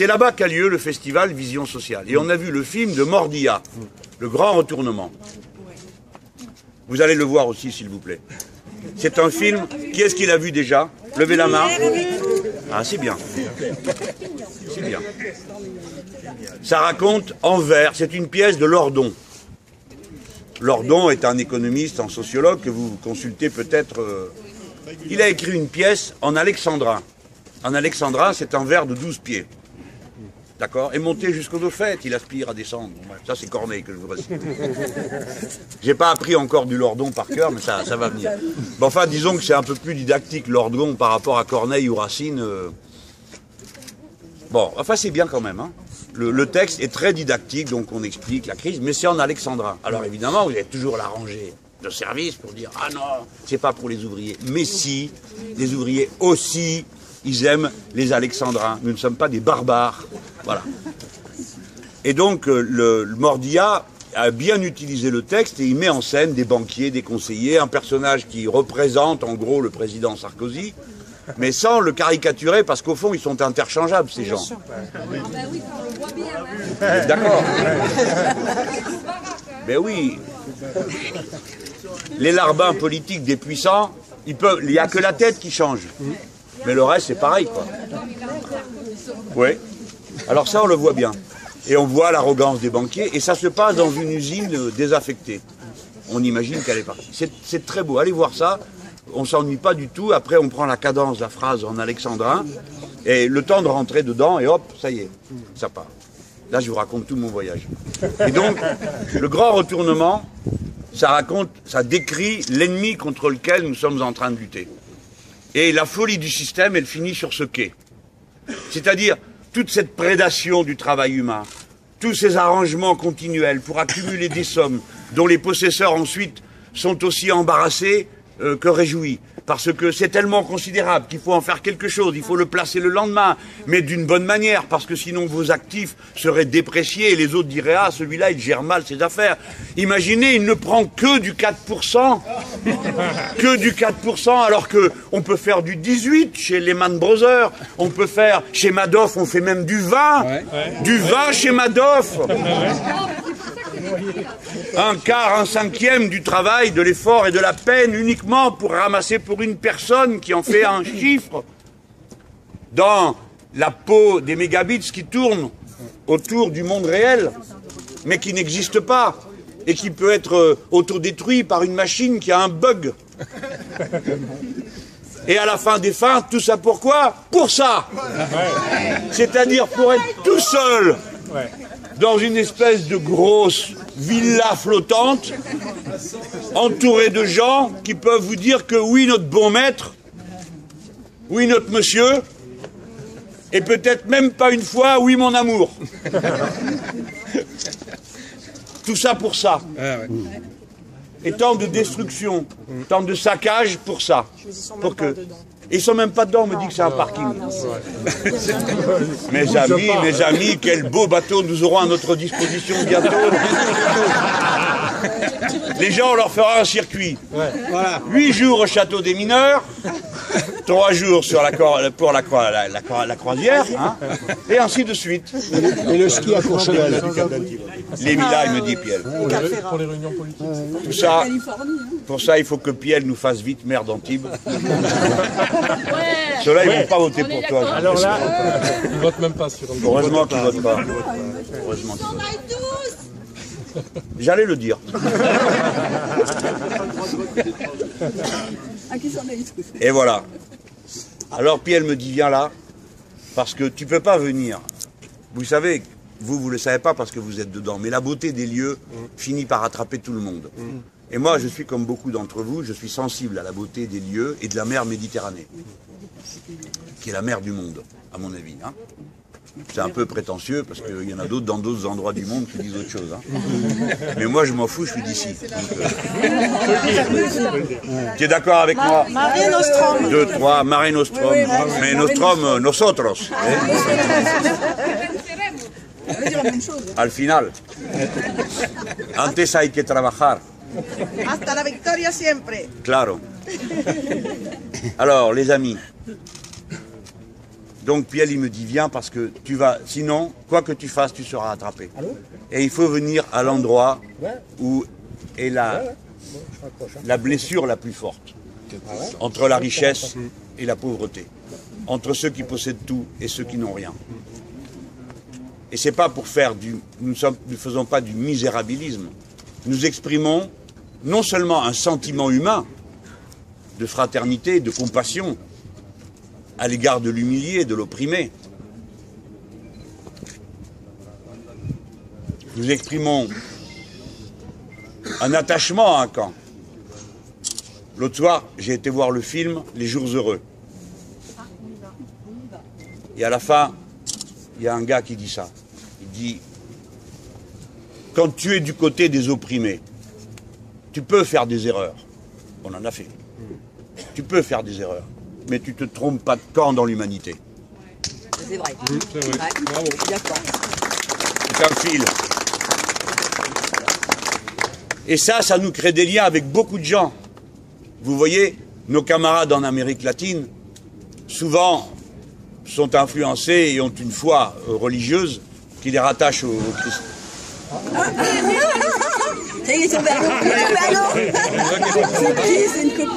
C'est là-bas qu'a lieu le festival Vision Sociale. Et on a vu le film de Mordilla, Le Grand Retournement. Vous allez le voir aussi, s'il vous plaît. C'est un film... Qui est-ce qui l'a vu déjà? Levez la main. Ah, c'est bien. C'est bien. Ça raconte Envers. C'est une pièce de Lordon. Lordon est un économiste, un sociologue que vous consultez peut-être. Il a écrit une pièce en alexandrin. En alexandrin, c'est un vers de 12 pieds. D'accord? Et monté jusqu'au fait, il aspire à descendre. Ça, c'est Corneille que je vous récite. J'ai pas appris encore du Lordon par cœur, mais ça va venir. Bon, enfin, disons que c'est un peu plus didactique, Lordon, par rapport à Corneille ou Racine. Bon, enfin, c'est bien quand même. Hein. Le texte est très didactique, donc on explique la crise, mais c'est en alexandrin. Alors évidemment, vous avez toujours la rangée de service pour dire « Ah non, c'est pas pour les ouvriers ». Mais si, les ouvriers aussi, ils aiment les alexandrins. Nous ne sommes pas des barbares. Voilà. Et donc, le Mordilla a bien utilisé le texte et il met en scène des banquiers, des conseillers, un personnage qui représente en gros le président Sarkozy, mais sans le caricaturer parce qu'au fond, ils sont interchangeables, ces gens. D'accord. Ben oui. Les larbins politiques des puissants, il n'y a que la tête qui change. Mais le reste, c'est pareil, quoi. Oui. Alors ça, on le voit bien. Et on voit l'arrogance des banquiers, et ça se passe dans une usine désaffectée. On imagine qu'elle est partie. C'est très beau. Allez voir ça. On ne s'ennuie pas du tout. Après, on prend la cadence, la phrase en alexandrin, et le temps de rentrer dedans, et hop, ça y est, ça part. Là, je vous raconte tout mon voyage. Et donc, le grand retournement, ça décrit l'ennemi contre lequel nous sommes en train de lutter. Et la folie du système, elle finit sur ce quai. C'est-à-dire, toute cette prédation du travail humain, tous ces arrangements continuels pour accumuler des sommes dont les possesseurs ensuite sont aussi embarrassés que réjouis. Parce que c'est tellement considérable qu'il faut en faire quelque chose, il faut le placer le lendemain, mais d'une bonne manière, parce que sinon vos actifs seraient dépréciés et les autres diraient « Ah, celui-là, il gère mal ses affaires ». Imaginez, il ne prend que du 4%, que du 4%, alors qu'on peut faire du 18% chez Lehman Brothers, on peut faire, chez Madoff, on fait même du 20%, du 20% chez Madoff. Un quart, un cinquième du travail, de l'effort et de la peine uniquement pour ramasser pour une personne qui en fait un chiffre dans la peau des mégabits qui tournent autour du monde réel, mais qui n'existe pas et qui peut être autodétruit par une machine qui a un bug. Et à la fin des fins, tout ça pourquoi? Pour ça. C'est-à-dire pour être tout seul dans une espèce de grosse villa flottante, entourée de gens qui peuvent vous dire que oui, notre bon maître, oui, notre monsieur, et peut-être même pas une fois, oui, mon amour. Tout ça pour ça. Et tant de destruction, tant de saccage pour ça. Pour que... Et ils sont même pas dedans, on me dit que c'est un parking. Mes amis, quel beau bateau nous aurons à notre disposition bientôt. Les gens, on leur fera un circuit. Voilà. 8 jours au château des mineurs, 3 jours pour la croisière, hein, et ainsi de suite. Et le ski à Courchevel. Les villas, il me dit Piel. Pour les réunions politiques. Tout ça, pour ça, il faut que Piel nous fasse vite maire d'Antibes. Ceux-là, ils ne vont pas voter pour toi. Alors là, ils ne votent même pas sur le... Heureusement qu'ils ne votent pas. Heureusement qu'ils votent pas. J'allais le dire. Et voilà. Alors Piel me dit, viens là, parce que tu ne peux pas venir. Vous savez, vous ne le savez pas parce que vous êtes dedans, mais la beauté des lieux finit par attraper tout le monde. Et moi, je suis comme beaucoup d'entre vous, je suis sensible à la beauté des lieux et de la mer Méditerranée, qui est la mer du monde, à mon avis. Hein. C'est un peu prétentieux, parce qu'il y en a d'autres dans d'autres endroits du monde qui disent autre chose. Hein. Mais moi, je m'en fous, je suis d'ici. Tu es d'accord avec moi? Mare Nostrum. 2, 3, Mare Nostrum. Mais Nostrum, nosotros. Al final. Antes hay que trabajar. Hasta la victoria siempre. Claro. Alors, les amis. Donc Piel, il me dit, viens parce que tu vas, sinon, quoi que tu fasses, tu seras attrapé. Et il faut venir à l'endroit où est la blessure la plus forte. Entre la richesse et la pauvreté. Entre ceux qui possèdent tout et ceux qui n'ont rien. Et c'est pas pour faire nous ne faisons pas du misérabilisme. Nous exprimons non seulement un sentiment humain de fraternité, de compassion, à l'égard de l'humilié, de l'opprimé. Nous exprimons un attachement à un camp. L'autre soir, j'ai été voir le film Les Jours Heureux. Et à la fin, il y a un gars qui dit ça. Il dit, quand tu es du côté des opprimés, tu peux faire des erreurs. On en a fait. Tu peux faire des erreurs. Mais tu te trompes pas de camp dans l'humanité. C'est vrai. C'est vrai. Bravo. Je suis d'accord. C'est un fil. Et ça nous crée des liens avec beaucoup de gens. Vous voyez, nos camarades en Amérique latine, souvent, sont influencés et ont une foi religieuse qui les rattache au Christ. Ça y est, ils sont vers l'eau. C'est qui? C'est une copine.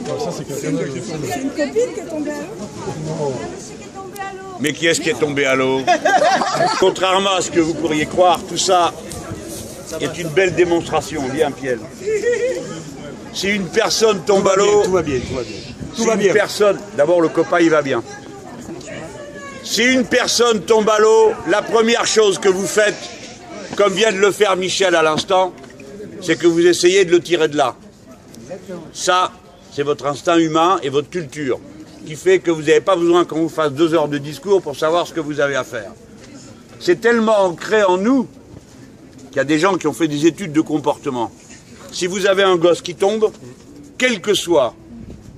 Ça, c'est quelqu'un qui est tombé. C'est une copine qui est tombée à l'eau. Mais qui est-ce qui est tombé à l'eau? Contrairement à ce que vous pourriez croire, tout ça est une belle démonstration. Viens, Piel. Si une personne tombe à l'eau... Tout va bien, tout va bien. Tout Si va une bien. personne... D'abord, le copain, il va bien. Si une personne tombe à l'eau, la première chose que vous faites, comme vient de le faire Michel à l'instant, c'est que vous essayez de le tirer de là. Ça, c'est votre instinct humain et votre culture, qui fait que vous n'avez pas besoin qu'on vous fasse 2 heures de discours pour savoir ce que vous avez à faire. C'est tellement ancré en nous qu'il y a des gens qui ont fait des études de comportement. Si vous avez un gosse qui tombe, quel que soit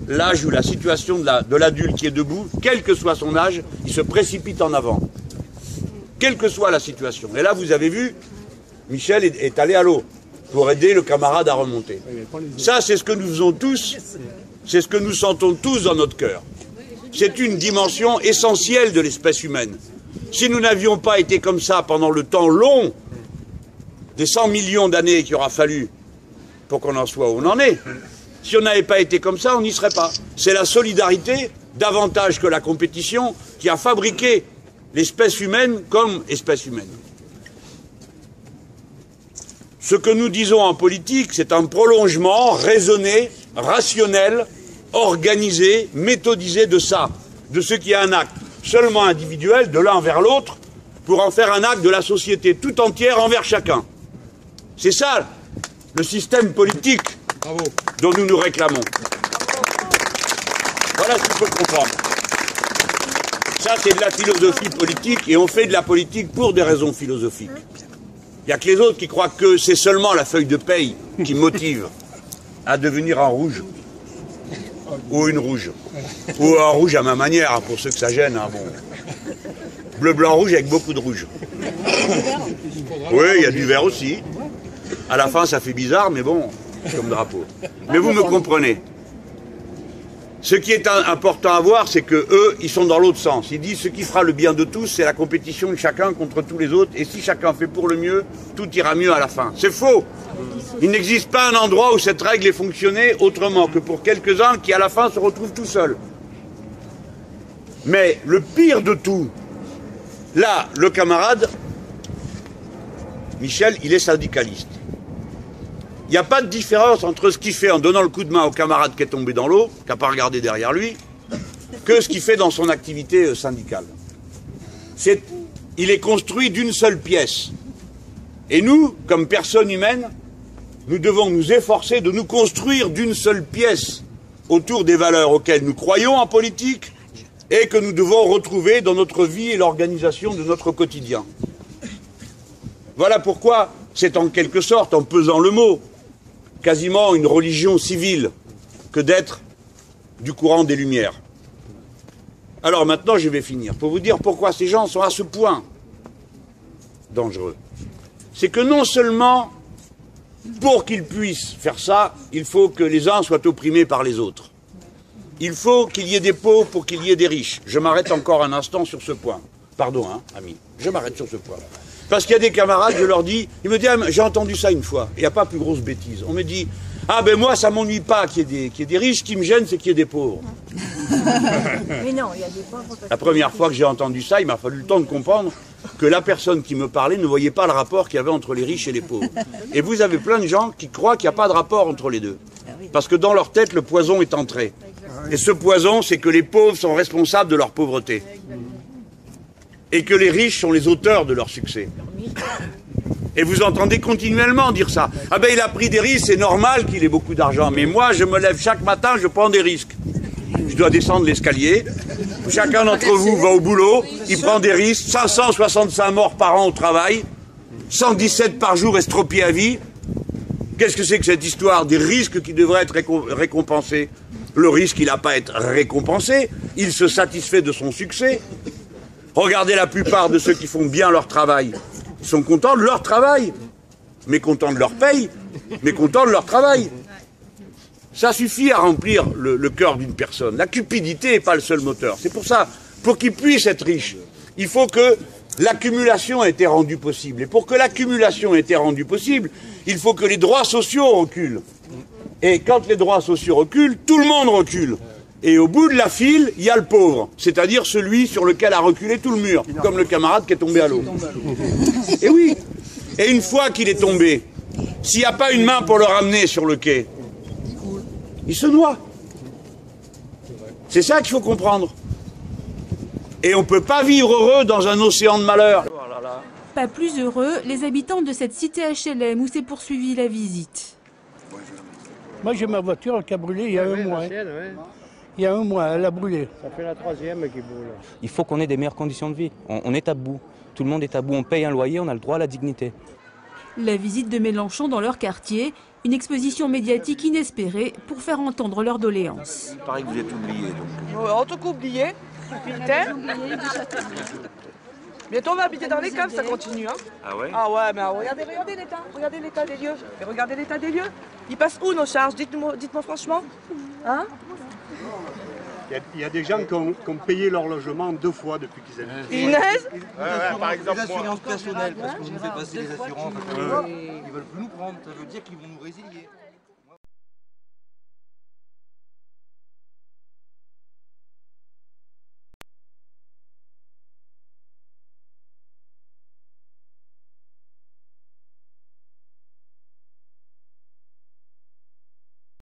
l'âge ou la situation de l'adulte qui est debout, quel que soit son âge, il se précipite en avant. Quelle que soit la situation. Et là, vous avez vu, Michel est allé à l'eau pour aider le camarade à remonter. Ça, c'est ce que nous faisons tous, c'est ce que nous sentons tous dans notre cœur. C'est une dimension essentielle de l'espèce humaine. Si nous n'avions pas été comme ça pendant le temps long, des 100 millions d'années qu'il aura fallu pour qu'on en soit où on en est, si on n'avait pas été comme ça, on n'y serait pas. C'est la solidarité, davantage que la compétition, qui a fabriqué l'espèce humaine comme espèce humaine. Ce que nous disons en politique, c'est un prolongement raisonné, rationnel, organisé, méthodisé de ça, de ce qui est un acte seulement individuel, de l'un vers l'autre, pour en faire un acte de la société tout entière envers chacun. C'est ça, le système politique dont nous nous réclamons. Voilà ce qu'il faut comprendre. Ça, c'est de la philosophie politique, et on fait de la politique pour des raisons philosophiques. Il n'y a que les autres qui croient que c'est seulement la feuille de paye qui motive à devenir un rouge. Ou une rouge. Ou un rouge à ma manière, hein, pour ceux que ça gêne. Hein, bon. Bleu, blanc, rouge avec beaucoup de rouge. Oui, il y a du vert aussi. À la fin, ça fait bizarre, mais bon, comme drapeau. Mais vous me comprenez. Ce qui est important à voir, c'est que eux, ils sont dans l'autre sens. Ils disent ce qui fera le bien de tous, c'est la compétition de chacun contre tous les autres. Et si chacun fait pour le mieux, tout ira mieux à la fin. C'est faux. Il n'existe pas un endroit où cette règle est fonctionnée autrement que pour quelques-uns qui, à la fin, se retrouvent tout seuls. Mais le pire de tout, là, le camarade, Michel, il est syndicaliste. Il n'y a pas de différence entre ce qu'il fait en donnant le coup de main au camarade qui est tombé dans l'eau, qui n'a pas regardé derrière lui, que ce qu'il fait dans son activité syndicale. Il est construit d'une seule pièce. Et nous, comme personnes humaines, nous devons nous efforcer de nous construire d'une seule pièce autour des valeurs auxquelles nous croyons en politique et que nous devons retrouver dans notre vie et l'organisation de notre quotidien. Voilà pourquoi c'est en quelque sorte, en pesant le mot, quasiment une religion civile que d'être du courant des Lumières. Alors maintenant, je vais finir pour vous dire pourquoi ces gens sont à ce point dangereux. C'est que non seulement, pour qu'ils puissent faire ça, il faut que les uns soient opprimés par les autres. Il faut qu'il y ait des pauvres pour qu'il y ait des riches. Je m'arrête encore un instant sur ce point. Pardon, hein, ami. Je m'arrête sur ce point. Parce qu'il y a des camarades, je leur dis, ils me disent, ah, j'ai entendu ça une fois. Il n'y a pas plus grosse bêtise. On me dit, ah ben moi, ça m'ennuie pas qu'il y ait des riches. Ce qui me gêne, c'est qu'il y ait des pauvres. Mais non, il y a des pauvres. La première fois que j'ai entendu ça, il m'a fallu le temps de comprendre que la personne qui me parlait ne voyait pas le rapport qu'il y avait entre les riches et les pauvres. Et vous avez plein de gens qui croient qu'il n'y a pas de rapport entre les deux. Parce que dans leur tête, le poison est entré. Et ce poison, c'est que les pauvres sont responsables de leur pauvreté. Et que les riches sont les auteurs de leur succès. Et vous entendez continuellement dire ça. Ah ben il a pris des risques, c'est normal qu'il ait beaucoup d'argent. Mais moi, je me lève chaque matin, je prends des risques. Je dois descendre l'escalier. Chacun d'entre vous va au boulot, il prend des risques. 565 morts par an au travail. 117 par jour estropiés à vie. Qu'est-ce que c'est que cette histoire des risques qui devraient être récompensés? Le risque, il n'a pas à être récompensé. Il se satisfait de son succès. Regardez la plupart de ceux qui font bien leur travail. Ils sont contents de leur travail, mécontents de leur paye, mais contents de leur travail. Ça suffit à remplir le cœur d'une personne. La cupidité n'est pas le seul moteur. C'est pour ça, pour qu'il puisse être riche, il faut que l'accumulation ait été rendue possible. Et pour que l'accumulation ait été rendue possible, il faut que les droits sociaux reculent. Et quand les droits sociaux reculent, tout le monde recule. Et au bout de la file, il y a le pauvre, c'est-à-dire celui sur lequel a reculé tout le mur, comme le camarade qui est tombé à l'eau. Et oui. Et une fois qu'il est tombé, s'il n'y a pas une main pour le ramener sur le quai, il se noie. C'est ça qu'il faut comprendre. Et on ne peut pas vivre heureux dans un océan de malheur. Pas plus heureux, les habitants de cette cité HLM où s'est poursuivie la visite. Moi, j'ai ma voiture qui a brûlé il y a un mois. Il y a un mois, elle a brûlé. Ça fait la troisième qui brûle. Il faut qu'on ait des meilleures conditions de vie. On est à bout. Tout le monde est à bout. On paye un loyer, on a le droit à la dignité. La visite de Mélenchon dans leur quartier, une exposition médiatique inespérée pour faire entendre leurs doléances. Il paraît que vous êtes oublié. En tout cas, oublié. Putain. Bientôt on va habiter dans les caves, ça continue. Hein. Ah ouais? Ah ouais, mais regardez l'état des lieux. Et regardez l'état des lieux. Ils passent où nos charges? Dites-moi franchement. Hein? Il y a des gens qui ont payé leur logement 2 fois depuis qu'ils habitent. Inès? Par exemple, les assurances personnelles, parce qu'on nous fait passer les assurances, ils veulent plus nous prendre, ça veut dire qu'ils vont nous résilier.